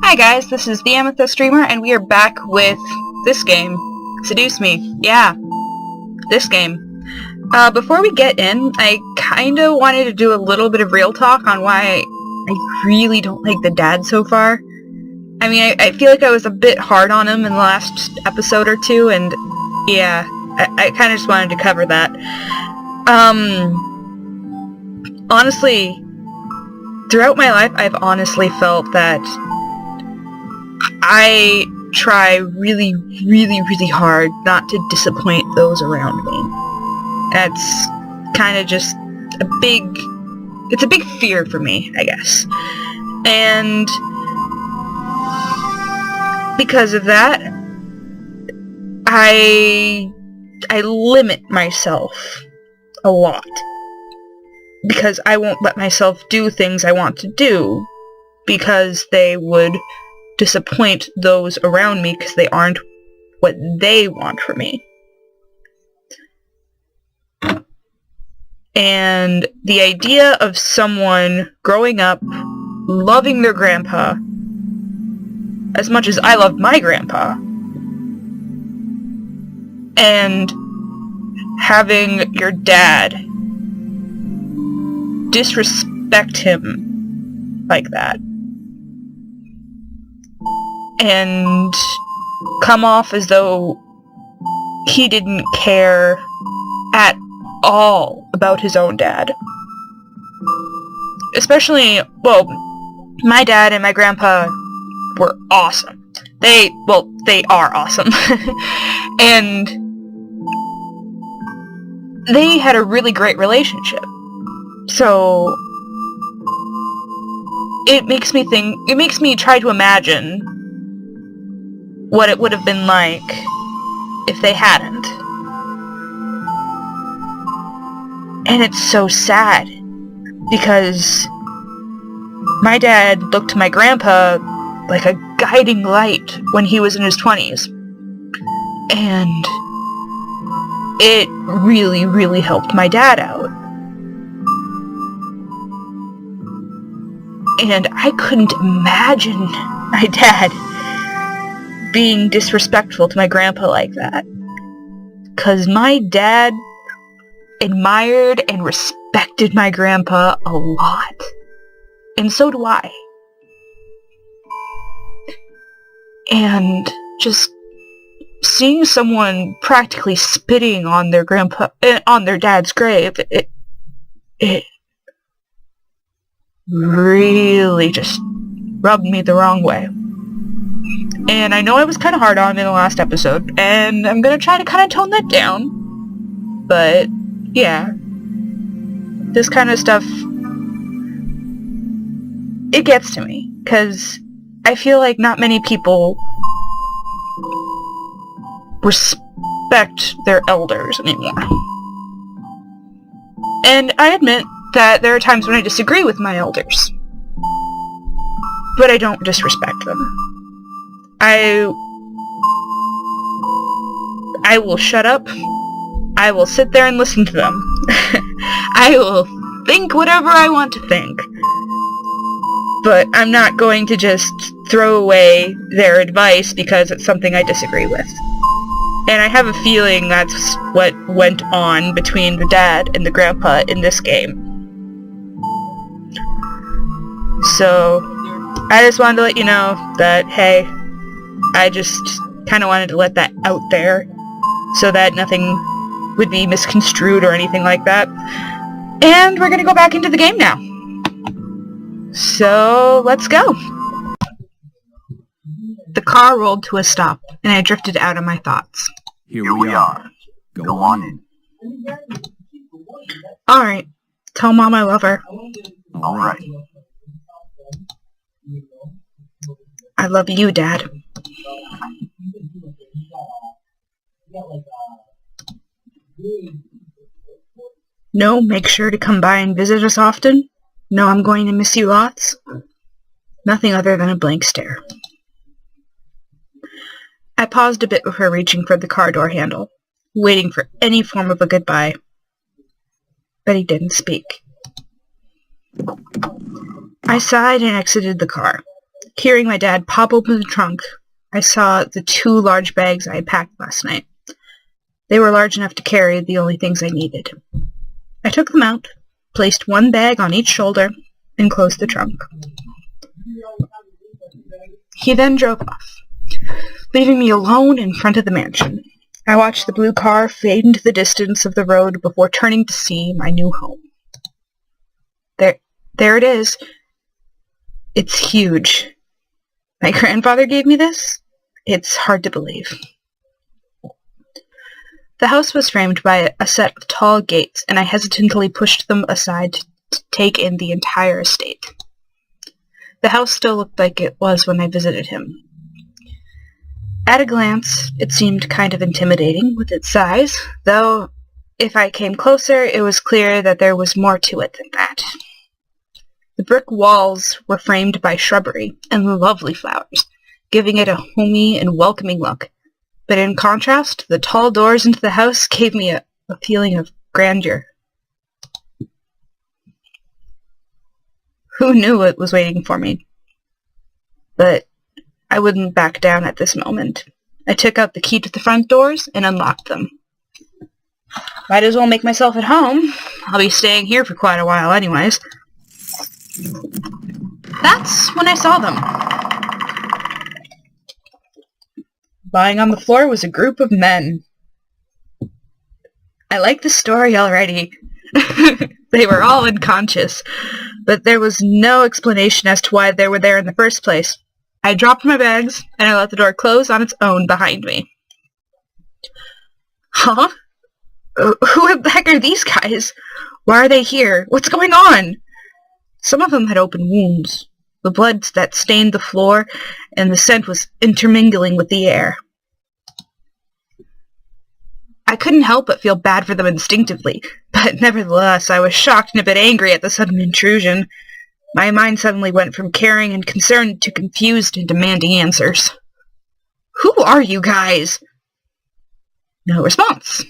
Hi guys, this is TheAmethystDreamer, and we are back with this game, Seduce Me. Yeah, this game. Before we get in, I kinda wanted to do a little bit of real talk on why I really don't like the dad so far. I mean, I feel like I was a bit hard on him in the last episode or two, and yeah, I kinda just wanted to cover that. Honestly, throughout my life, I've honestly felt that I try really, really, really hard not to disappoint those around me. That's kind of just it's a big fear for me, I guess. And because of that, I limit myself a lot. Because I won't let myself do things I want to do because they would disappoint those around me because they aren't what they want from me. And the idea of someone growing up loving their grandpa as much as I loved my grandpa and having your dad disrespect him like that and come off as though he didn't care at all about his own dad. Especially, well, my dad and my grandpa were awesome. They are awesome. And they had a really great relationship. So it makes me try to imagine what it would have been like if they hadn't. And it's so sad because my dad looked to my grandpa like a guiding light when he was in his 20s. And it really, really helped my dad out. And I couldn't imagine my dad being disrespectful to my grandpa like that. 'Cause my dad admired and respected my grandpa a lot. And so do I. And just seeing someone practically spitting on their on their dad's grave, it really just rubbed me the wrong way. And I know I was kind of hard on him in the last episode, and I'm gonna try to kind of tone that down. But, yeah. This kind of stuff, it gets to me, because I feel like not many people respect their elders anymore. And I admit that there are times when I disagree with my elders, but I don't disrespect them. I will shut up. I will sit there and listen to them. I will think whatever I want to think. But I'm not going to just throw away their advice because it's something I disagree with. And I have a feeling that's what went on between the dad and the grandpa in this game. So, I just wanted to let you know that, hey, I just kind of wanted to let that out there so that nothing would be misconstrued or anything like that. And we're going to go back into the game now. So, let's go. The car rolled to a stop, and I drifted out of my thoughts. Here we are. Go on in. Alright. Tell Mom I love her. Alright. I love you, Dad. No, make sure to come by and visit us often. No, I'm going to miss you lots. Nothing other than a blank stare. I paused a bit before reaching for the car door handle, waiting for any form of a goodbye. But he didn't speak. I sighed and exited the car, Hearing my dad pop open the trunk, I saw the 2 large bags I had packed last night. They were large enough to carry the only things I needed. I took them out, placed 1 bag on each shoulder, and closed the trunk. He then drove off, leaving me alone in front of the mansion. I watched the blue car fade into the distance of the road before turning to see my new home. There it is. It's huge. My grandfather gave me this? It's hard to believe. The house was framed by a set of tall gates, and I hesitantly pushed them aside to take in the entire estate. The house still looked like it was when I visited him. At a glance, it seemed kind of intimidating with its size, though if I came closer, it was clear that there was more to it than that. The brick walls were framed by shrubbery and lovely flowers, giving it a homey and welcoming look. But in contrast, the tall doors into the house gave me a feeling of grandeur. Who knew what was waiting for me? But I wouldn't back down at this moment. I took out the key to the front doors and unlocked them. Might as well make myself at home. I'll be staying here for quite a while anyways. That's when I saw them. Lying on the floor was a group of men. I like the story already. They were all unconscious, but there was no explanation as to why they were there in the first place. I dropped my bags, and I let the door close on its own behind me. Huh? Who the heck are these guys? Why are they here? What's going on? Some of them had open wounds. The blood that stained the floor and the scent was intermingling with the air. I couldn't help but feel bad for them instinctively, but nevertheless I was shocked and a bit angry at the sudden intrusion. My mind suddenly went from caring and concerned to confused and demanding answers. Who are you guys? No response.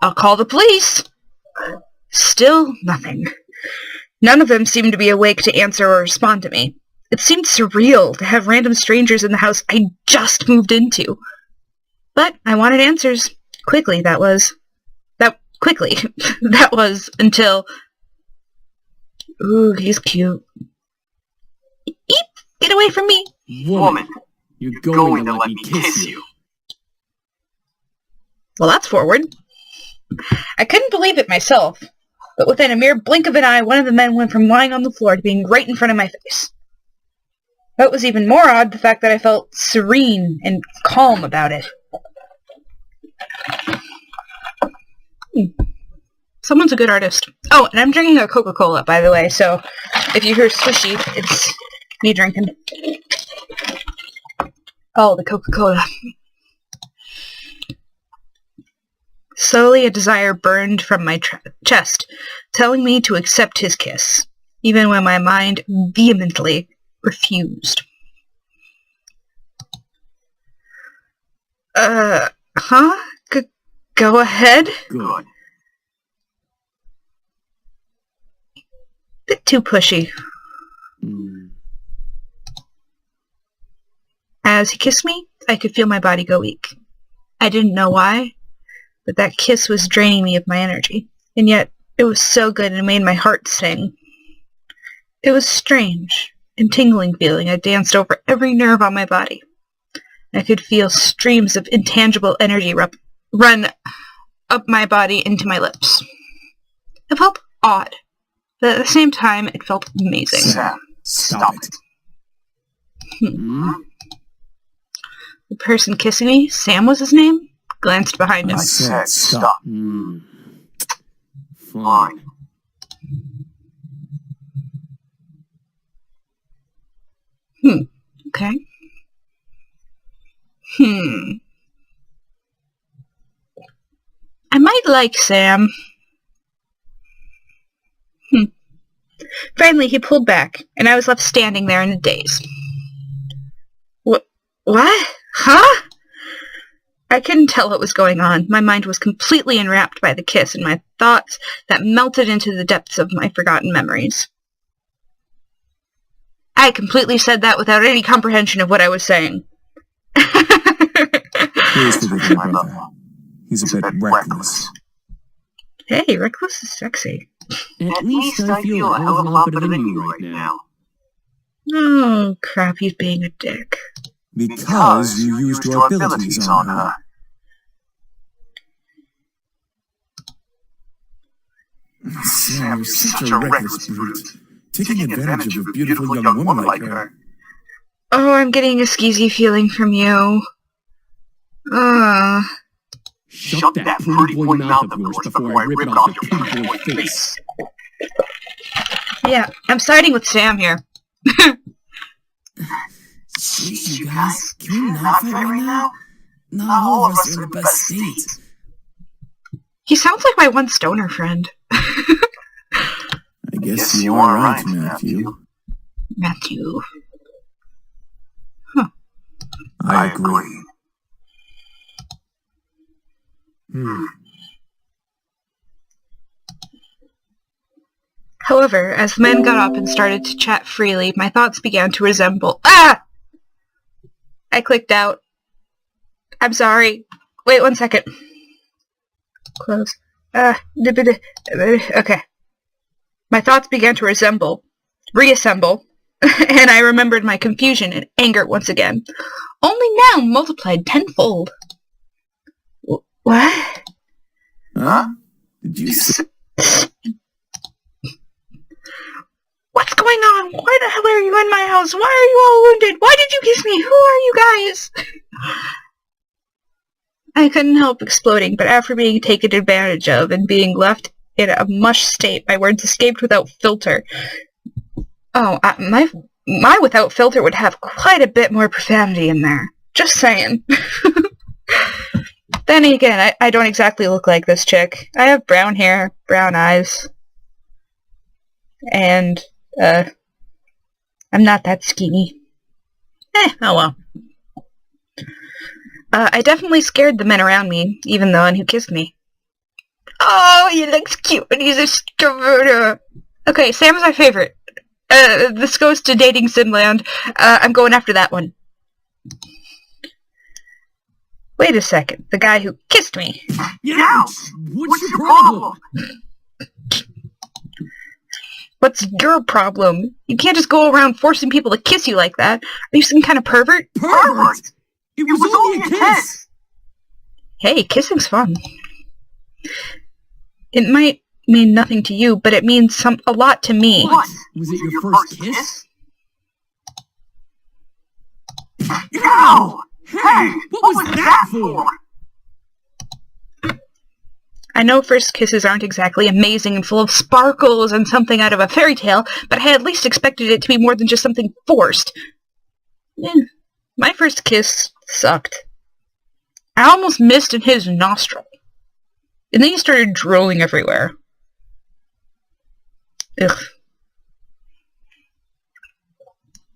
I'll call the police. Still nothing. None of them seemed to be awake to answer or respond to me. It seemed surreal to have random strangers in the house I just moved into. But I wanted answers. Quickly, that was until... Ooh, he's cute. Eep! Get away from me! Woman, you're going to let me kiss you. Well, that's forward. I couldn't believe it myself, but within a mere blink of an eye, one of the men went from lying on the floor to being right in front of my face. What was even more odd, the fact that I felt serene and calm about it. Someone's a good artist. Oh, and I'm drinking a Coca-Cola, by the way, so if you hear swishy, it's me drinking. Oh, the Coca-Cola. Slowly, a desire burned from my chest, telling me to accept his kiss, even when my mind vehemently refused. Huh? Go ahead? Good. Bit too pushy. As he kissed me, I could feel my body go weak. I didn't know why, but that kiss was draining me of my energy, and yet it was so good and it made my heart sing. It was strange and tingling feeling. I danced over every nerve on my body. I could feel streams of intangible energy run up my body into my lips. It felt odd, but at the same time, it felt amazing. Sam, stop it. The person kissing me, Sam was his name, glanced behind him. I said stop. Fine. Okay. I might like Sam. Finally, he pulled back, and I was left standing there in a daze. What? Huh? I couldn't tell what was going on. My mind was completely enwrapped by the kiss and my thoughts that melted into the depths of my forgotten memories. I completely said that without any comprehension of what I was saying. Please forgive my brother. He's a bit reckless. Hey, reckless is sexy. At least I feel a hell of a lot better than you right now. Oh, crap, he's being a dick. Because you used your abilities on her. Sam, you're such a reckless brute. Taking advantage of a beautiful young woman like her. Oh, I'm getting a skeezy feeling from you. Shut that pretty boy mouth of yours before I rip it off your pretty boy face. Yeah, I'm siding with Sam here. Jeez, you guys, can we not fight right now? Not all of us are in the best state. He sounds like my one stoner friend. I guess you are right, Matthew. Matthew. I agree. However, as the men got up and started to chat freely, my thoughts began to resemble— Ah! I clicked out. I'm sorry. Wait 1 second. Close. Okay. My thoughts began to reassemble, and I remembered my confusion and anger once again. Only now multiplied tenfold. What? Huh? Did you say... What's going on? Why the hell are you in my house? Why are you all wounded? Why did you kiss me? Who are you guys? I couldn't help exploding, but after being taken advantage of and being left in a mush state, my words escaped without filter. Oh, my without filter would have quite a bit more profanity in there. Just saying. Then again, I don't exactly look like this chick. I have brown hair, brown eyes, and, I'm not that skinny. Oh well. I definitely scared the men around me, even the one who kissed me. Oh, he looks cute and he's a scooter. Okay, Sam's my favorite. This goes to Dating Simland. I'm going after that one. Wait a second. The guy who kissed me. Ouch! What's your problem? What's your problem? You can't just go around forcing people to kiss you like that. Are you some kind of pervert? Pervert? It was only a kiss! Hey, kissing's fun. It might mean nothing to you, but it means a lot to me. What? Was it your first kiss? Ow! Hey! What was that for? I know first kisses aren't exactly amazing and full of sparkles and something out of a fairy tale, but I had at least expected it to be more than just something forced. My first kiss sucked. I almost missed in his nostril. And then he started drooling everywhere. Ugh.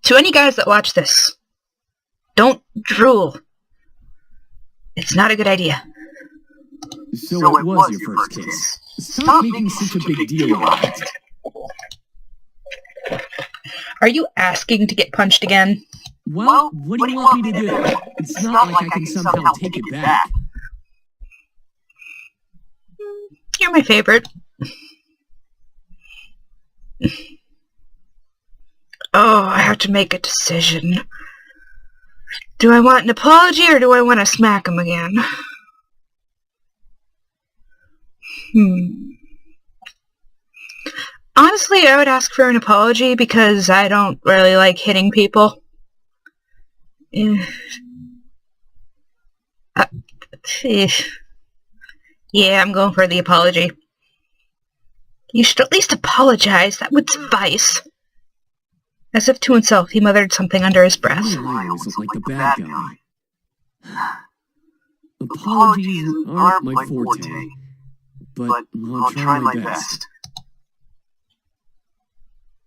To any guys that watch this, don't drool. It's not a good idea. So it was your first kiss. Stop making such a big deal about it. Are you asking to get punched again? Well, what do you want me to do? It's not like I can somehow take it back. You're my favorite. Oh, I have to make a decision. Do I want an apology or do I want to smack him again? Honestly, I would ask for an apology because I don't really like hitting people. Yeah, I'm going for the apology. You should at least apologize. That would suffice. As if to himself, he muttered something under his breath. I always look like the bad guy. Apologies aren't my forte, but I'll try my best.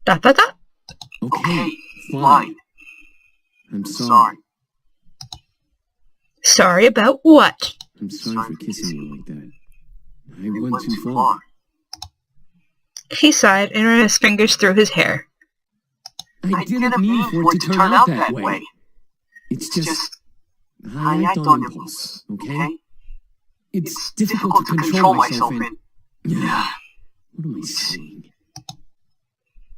Okay, fine. I'm sorry. Sorry about what? I'm sorry for kissing you like that. I went too far. He sighed and ran his fingers through his hair. I didn't mean for it to turn out that way. It's just... I act on impulse, okay? It's difficult to control myself in... What am I saying?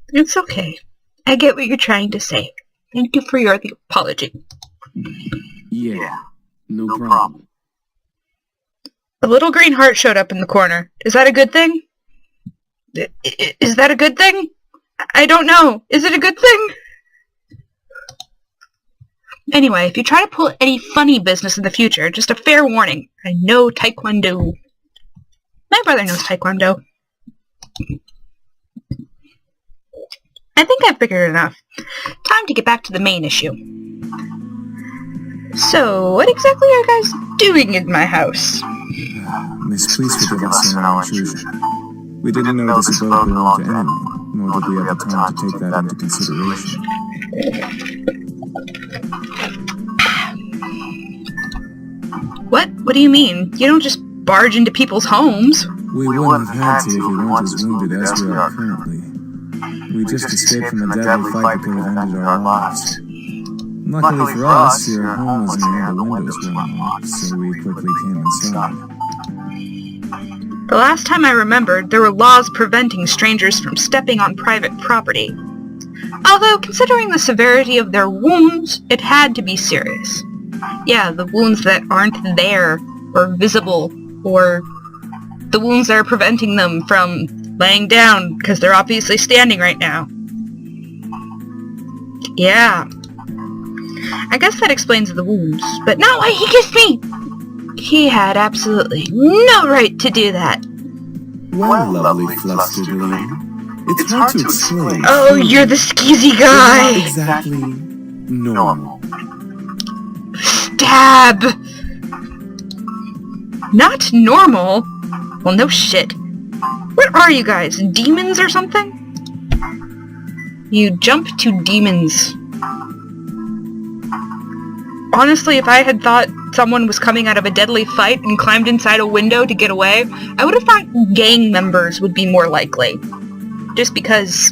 It's okay. I get what you're trying to say. Thank you for your apology. Yeah, no problem. A little green heart showed up in the corner. Is that a good thing? Is that a good thing? I don't know. Is it a good thing? Anyway, if you try to pull any funny business in the future, just a fair warning. I know Taekwondo. My brother knows Taekwondo. I think I've figured enough. Time to get back to the main issue. So, what exactly are you guys doing in my house? Miss, please forgive us for our intrusion. We didn't know this abode belonged to anyone, nor did we have the time to take that into consideration. What? What do you mean? You don't just barge into people's homes. We wouldn't have had to if we weren't as wounded as we are currently. We just escaped from a deadly fight that could have ended our lives. Luckily for us, your home was near the windows were unlocked, so we quickly came inside. The last time I remembered, there were laws preventing strangers from stepping on private property. Although, considering the severity of their wounds, it had to be serious. Yeah, the wounds that aren't there, or visible, or the wounds that are preventing them from laying down, because they're obviously standing right now. Yeah. I guess that explains the wounds, but not why he kissed me! He had absolutely no right to do that. Well, lovely flusteredling, it's hard to explain. Oh, you're the skeezy guy! Not exactly normal. Stab! Not normal? Well, no shit. What are you guys, demons or something? You jump to demons. Honestly, if I had thought someone was coming out of a deadly fight and climbed inside a window to get away, I would have thought gang members would be more likely. Just because...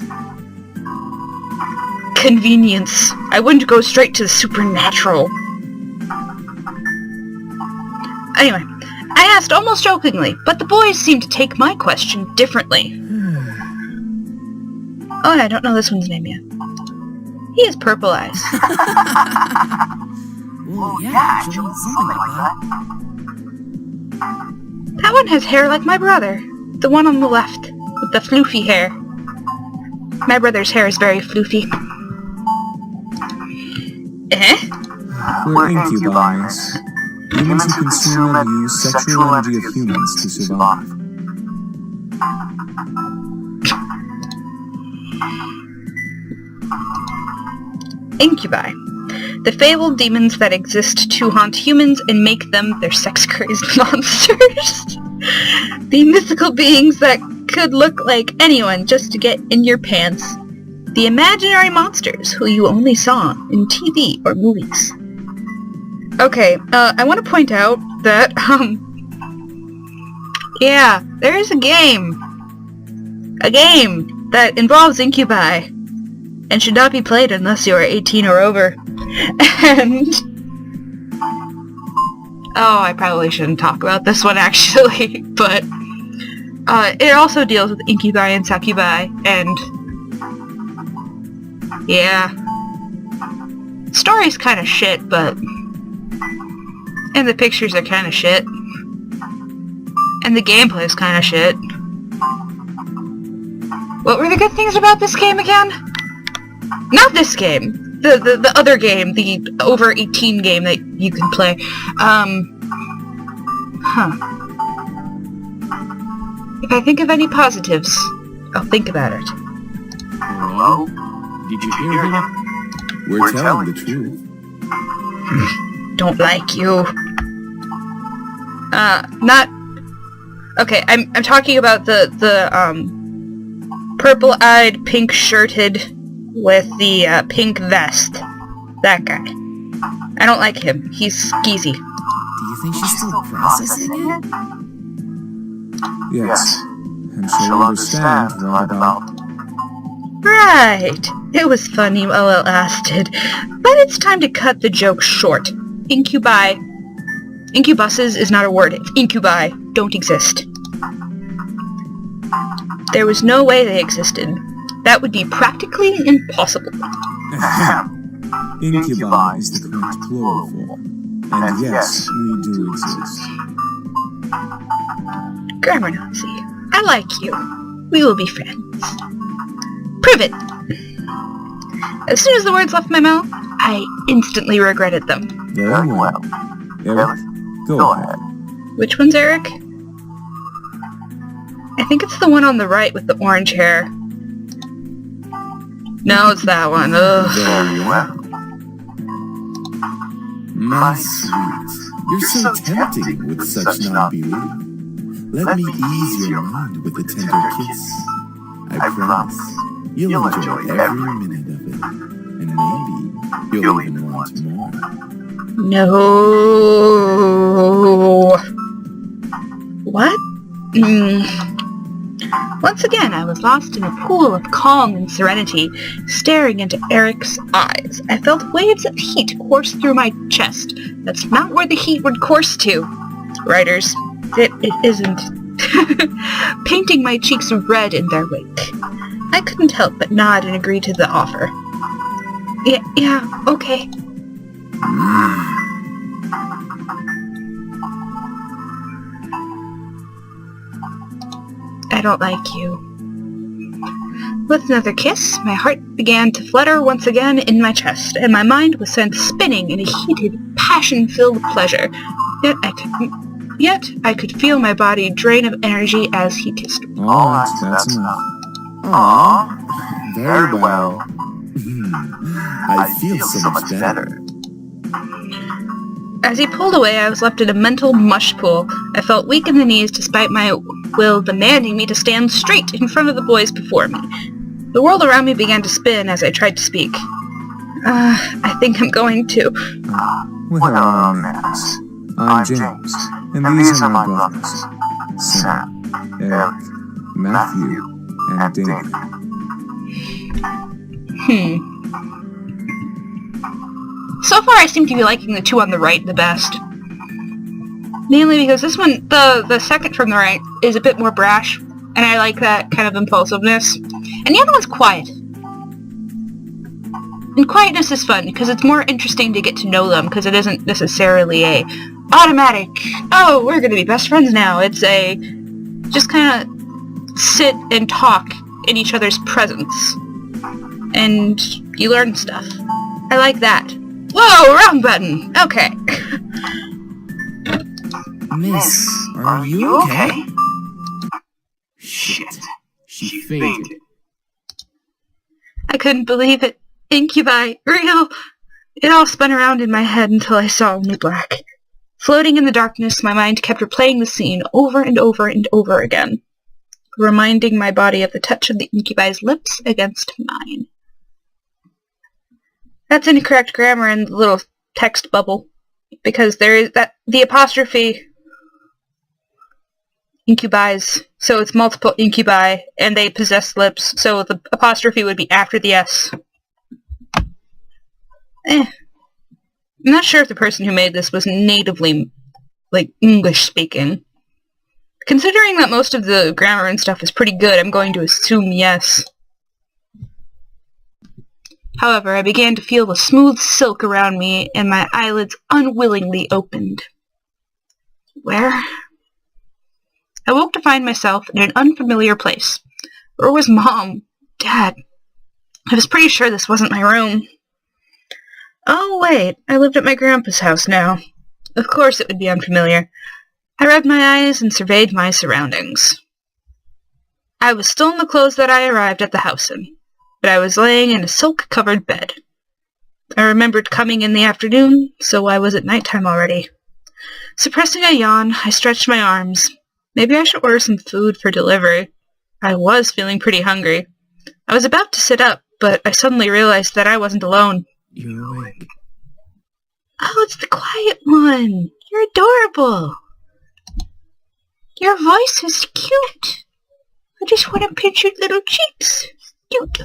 convenience. I wouldn't go straight to the supernatural. Anyway, I asked almost jokingly, but the boys seemed to take my question differently. Oh, I don't know this one's name yet. He has purple eyes. Oh, yeah, actually, something like that. That one has hair like my brother. The one on the left, with the floofy hair. My brother's hair is very floofy. Eh? We're incubies. Humans who consume and use sexual energy of humans to survive. Incubi. The fabled demons that exist to haunt humans and make them their sex-crazed monsters. The mythical beings that could look like anyone just to get in your pants. The imaginary monsters who you only saw in TV or movies. Okay, I want to point out that, yeah, there is a game. A game that involves incubi. And should not be played unless you are 18 or over. And... oh, I probably shouldn't talk about this one actually, but... it also deals with incubi and succubi, and... yeah. Story's kinda shit, but... and the pictures are kinda shit. And the gameplay's kinda shit. What were the good things about this game again? Not this game. The other game, the over 18 game that you can play. If I think of any positives, I'll think about it. Hello? Did you hear him? We're telling the truth. Don't like you. Not... okay, I'm talking about the purple-eyed, pink-shirted with the pink vest. That guy. I don't like him. He's skeezy. Do you think she's still processing it? Yes, and she'll understand right about Right. It was funny while it lasted, but it's time to cut the joke short. Incubi. Incubuses is not a word. Incubi don't exist. There was no way they existed. That would be practically impossible. Incubi is the correct plural form. And yes, we do exist. Grammar Nazi. I like you. We will be friends. Prove it! As soon as the words left my mouth, I instantly regretted them. Very well. Eric, go ahead. Which one's Eric? I think it's the one on the right with the orange hair. No, it's that one. Ugh. Very well. My sweet, you're so tempting with such non-belief. Let me ease your mind with a tender kiss. I promise you'll enjoy every minute of it, and maybe you'll even want more. No. What? Once again, I was lost in a pool of calm and serenity, staring into Eric's eyes. I felt waves of heat course through my chest. That's not where the heat would course to. Writers, it isn't. Painting my cheeks red in their wake. I couldn't help but nod and agree to the offer. Yeah, okay. I don't like you. With another kiss, my heart began to flutter once again in my chest, and my mind was sent spinning in a heated, passion-filled pleasure. Yet I could feel my body drain of energy as he kissed me. Alright, that's enough. Aww, very well. I feel so much better. As he pulled away, I was left in a mental mush pool. I felt weak in the knees despite my will demanding me to stand straight in front of the boys before me. The world around me began to spin as I tried to speak. I think I'm going to. With our own names. I'm James, and these are my brothers. Sam, Eric, Matthew, and David. So far I seem to be liking the two on the right the best. Mainly because this one, the second from the right, is a bit more brash, and I like that kind of impulsiveness. And the other one's quiet. And quietness is fun, because it's more interesting to get to know them, because it isn't necessarily a automatic, oh, we're gonna be best friends now. It's a, just kind of sit and talk in each other's presence. And you learn stuff. I like that. Whoa, wrong button. Okay. Miss, are you okay? Shit. She fainted. I couldn't believe it. Incubi. Real. It all spun around in my head until I saw only black. Floating in the darkness, my mind kept replaying the scene over and over and over again, reminding my body of the touch of the incubi's lips against mine. That's incorrect grammar in the little text bubble, because there is that the apostrophe incubis, so it's multiple incubi, and they possess lips, so the apostrophe would be after the S. I'm not sure if the person who made this was natively, English speaking. Considering that most of the grammar and stuff is pretty good, I'm going to assume yes. However, I began to feel the smooth silk around me, and my eyelids unwillingly opened. Where? I woke to find myself in an unfamiliar place. Where was Mom? Dad? I was pretty sure this wasn't my room. Oh, wait, I lived at my grandpa's house now. Of course it would be unfamiliar. I rubbed my eyes and surveyed my surroundings. I was still in the clothes that I arrived at the house in, but I was laying in a silk-covered bed. I remembered coming in the afternoon, so why was it nighttime already? Suppressing a yawn, I stretched my arms. Maybe I should order some food for delivery. I was feeling pretty hungry. I was about to sit up, but I suddenly realized that I wasn't alone. You're awake. Oh, it's the quiet one. You're adorable. Your voice is cute. I just want to pinch your little cheeks. Cute.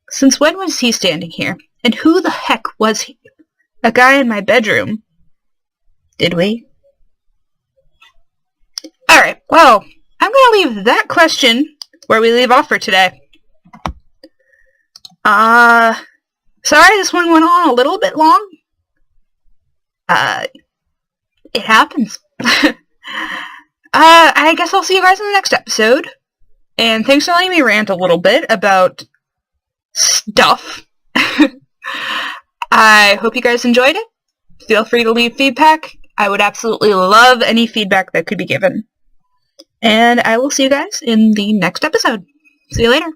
Since when was he standing here? And who the heck was he? A guy in my bedroom. Did we? Alright, well, I'm gonna leave that question where we leave off for today. Sorry this one went on a little bit long. It happens. I guess I'll see you guys in the next episode. And thanks for letting me rant a little bit about stuff. I hope you guys enjoyed it. Feel free to leave feedback. I would absolutely love any feedback that could be given. And I will see you guys in the next episode. See you later.